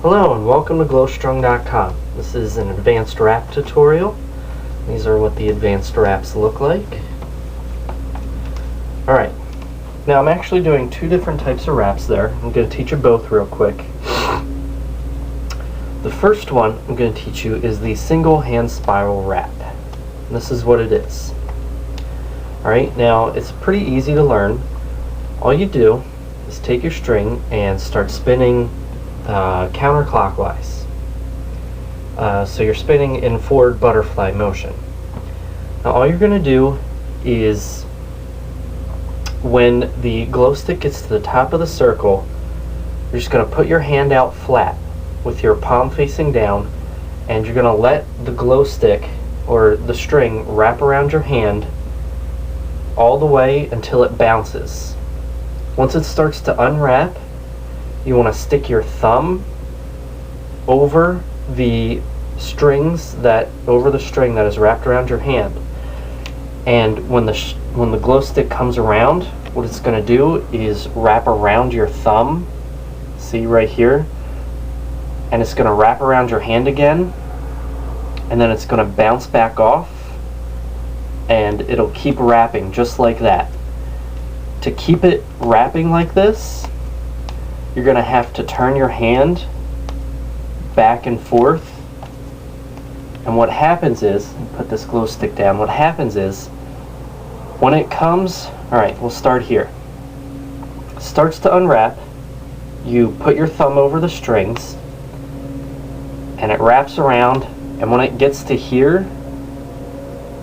Hello and welcome to glowstrung.com. This is an advanced wrap tutorial. These are what the advanced wraps look like. Alright, now I'm actually doing two different types of wraps there. I'm going to teach you both real quick. The first one I'm going to teach you is the single hand spiral wrap. And this is what it is. Alright, now it's pretty easy to learn. All you do is take your string and start spinning counterclockwise. So you're spinning in forward butterfly motion. Now all you're going to do is, when the glow stick gets to the top of the circle, you're just going to put your hand out flat with your palm facing down, and you're going to let the glow stick or the string wrap around your hand all the way until it bounces. Once it starts to unwrap, you want to stick your thumb over the string that is wrapped around your hand, and when the glow stick comes around, what it's going to do is wrap around your thumb, see right here, and it's going to wrap around your hand again, and then it's going to bounce back off, and it'll keep wrapping just like that. To keep it wrapping like this, you're going to have to turn your hand back and forth. And what happens is, put this glow stick down, what happens is, when it comes, alright, we'll start here. Starts to unwrap, you put your thumb over the strings, and it wraps around, and when it gets to here,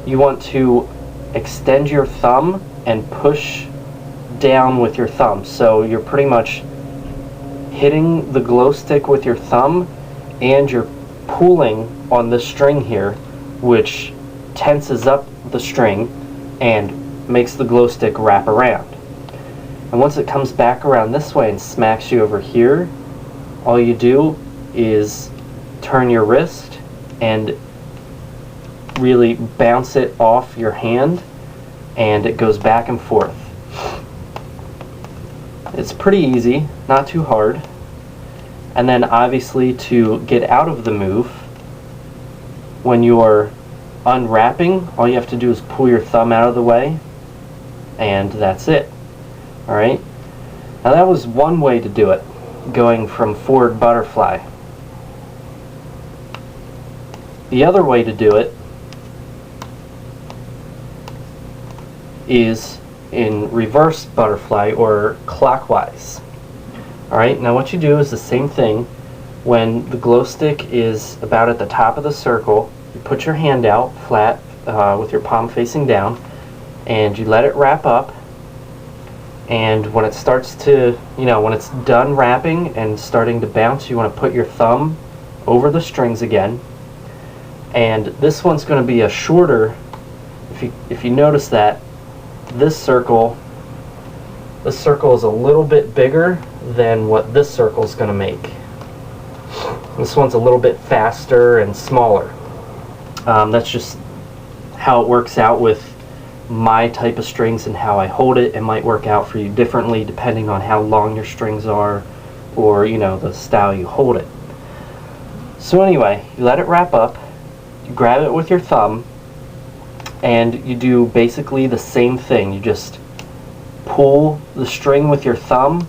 you want to extend your thumb and push down with your thumb. So you're pretty much hitting the glow stick with your thumb, and you're pulling on the string here, which tenses up the string and makes the glow stick wrap around. And once it comes back around this way and smacks you over here, all you do is turn your wrist and really bounce it off your hand, and it goes back and forth. It's pretty easy, not too hard. And then obviously, to get out of the move, when you're unwrapping, all you have to do is pull your thumb out of the way, and that's it. Alright? Now that was one way to do it, going from forward butterfly. The other way to do it is in reverse butterfly, or clockwise. Alright, now what you do is the same thing. When the glow stick is about at the top of the circle, you put your hand out flat with your palm facing down, and you let it wrap up. And when it starts to, when it's done wrapping and starting to bounce, you want to put your thumb over the strings again. And this one's going to be a shorter, if you notice that, this circle is a little bit bigger than what this circle is going to make. This one's a little bit faster and smaller. That's just how it works out with my type of strings and how I hold it. It might work out for you differently depending on how long your strings are, or the style you hold it. So anyway, you let it wrap up, you grab it with your thumb, and you do basically the same thing. You just pull the string with your thumb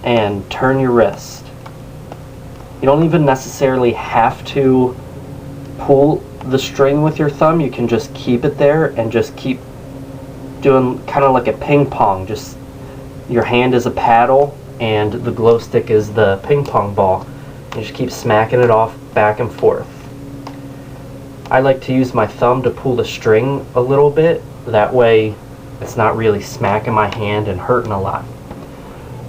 and turn your wrist. You don't even necessarily have to pull the string with your thumb. You can just keep it there and just keep doing kind of like a ping pong. Just your hand is a paddle and the glow stick is the ping pong ball. You just keep smacking it off back and forth. I like to use my thumb to pull the string a little bit. That way it's not really smacking my hand and hurting a lot.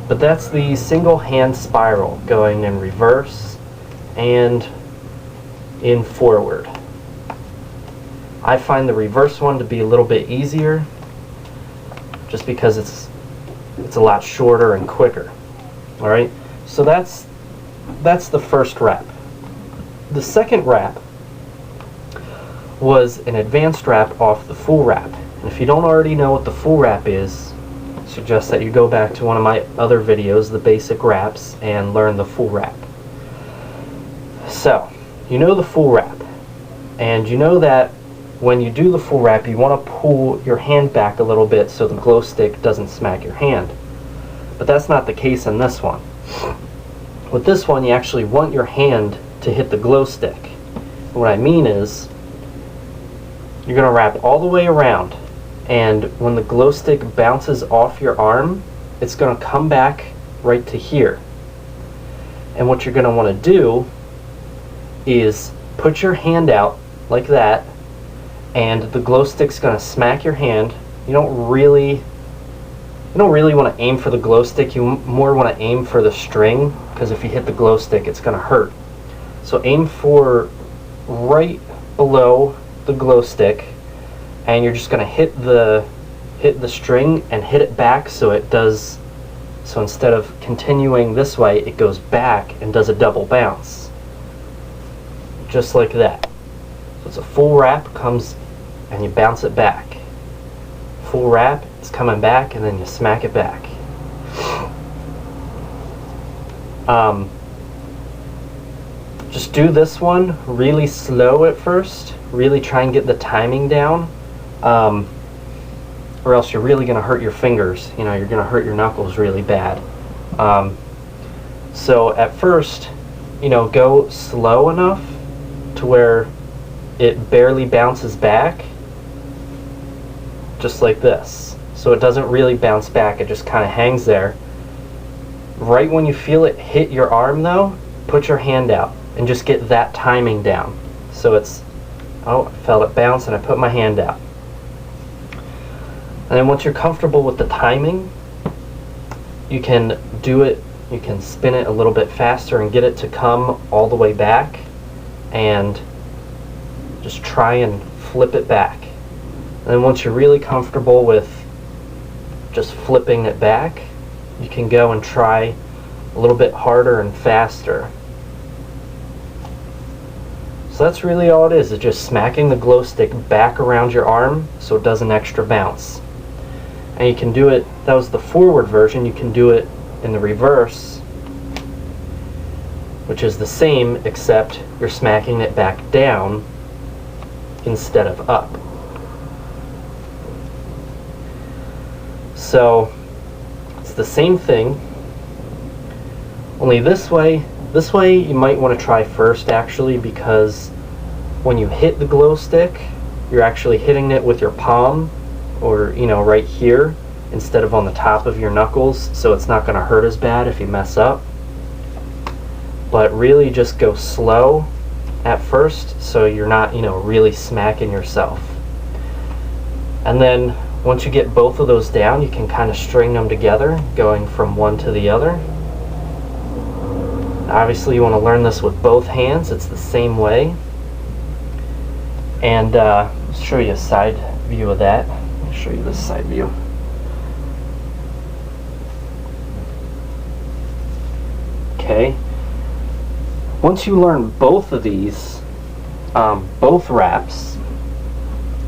But that's the single hand spiral, going in reverse and in forward. I find the reverse one to be a little bit easier, just because it's a lot shorter and quicker. Alright, so that's the first wrap. The second wrap was an advanced wrap off the full wrap. And if you don't already know what the full wrap is, I suggest that you go back to one of my other videos, the basic wraps, and learn the full wrap. So, you know the full wrap, and you know that when you do the full wrap, you want to pull your hand back a little bit so the glow stick doesn't smack your hand. But that's not the case in this one. With this one, you actually want your hand to hit the glow stick. What I mean is, you're going to wrap all the way around, and when the glow stick bounces off your arm, it's going to come back right to here. And what you're going to want to do is put your hand out like that, and the glow stick's going to smack your hand. You don't really want to aim for the glow stick. You more want to aim for the string, because if you hit the glow stick, it's going to hurt. So aim for right below the glow stick, and you're just going to hit the string and hit it back so it does. So instead of continuing this way, it goes back and does a double bounce. Just like that. So it's a full wrap, comes and you bounce it back. Full wrap, it's coming back, and then you smack it back. Just do this one really slow at first. Really try and get the timing down. Or else you're really going to hurt your fingers. You know, you're going to hurt your knuckles really bad. So at first, you know, go slow enough to where it barely bounces back, just like this. So it doesn't really bounce back, it just kind of hangs there. Right when you feel it hit your arm though, put your hand out and just get that timing down. So it's, oh, I felt it bounce and I put my hand out. And then once you're comfortable with the timing, you can do it, you can spin it a little bit faster and get it to come all the way back, and just try and flip it back. And then once you're really comfortable with just flipping it back, you can go and try a little bit harder and faster. So that's really all it is just smacking the glow stick back around your arm so it does an extra bounce. And you can do it, that was the forward version, you can do it in the reverse, which is the same except you're smacking it back down instead of up. So it's the same thing, only this way you might want to try first actually, because when you hit the glow stick, you're actually hitting it with your palm, or you know, right here instead of on the top of your knuckles, so it's not going to hurt as bad if you mess up. But really just go slow at first so you're not, you know, really smacking yourself. And then once you get both of those down, you can kind of string them together, going from one to the other. Obviously you want to learn this with both hands, it's the same way. And I'll show you a side view of that. I'll show you this side view. Okay. Once you learn both of these, both wraps,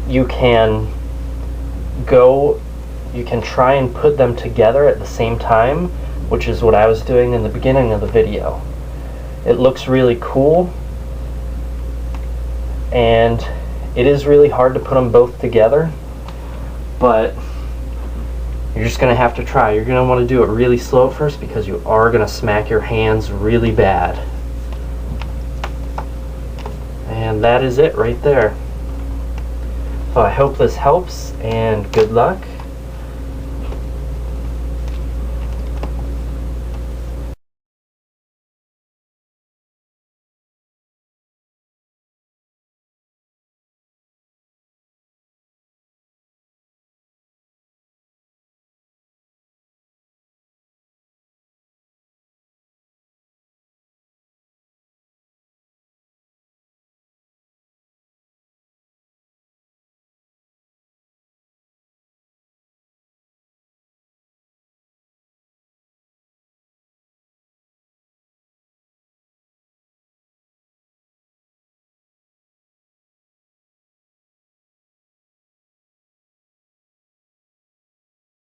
you can try and put them together at the same time, which is what I was doing in the beginning of the video. It looks really cool, and it is really hard to put them both together, but you're just going to have to try. You're going to want to do it really slow at first because you are going to smack your hands really bad. And that is it right there. So I hope this helps, and good luck.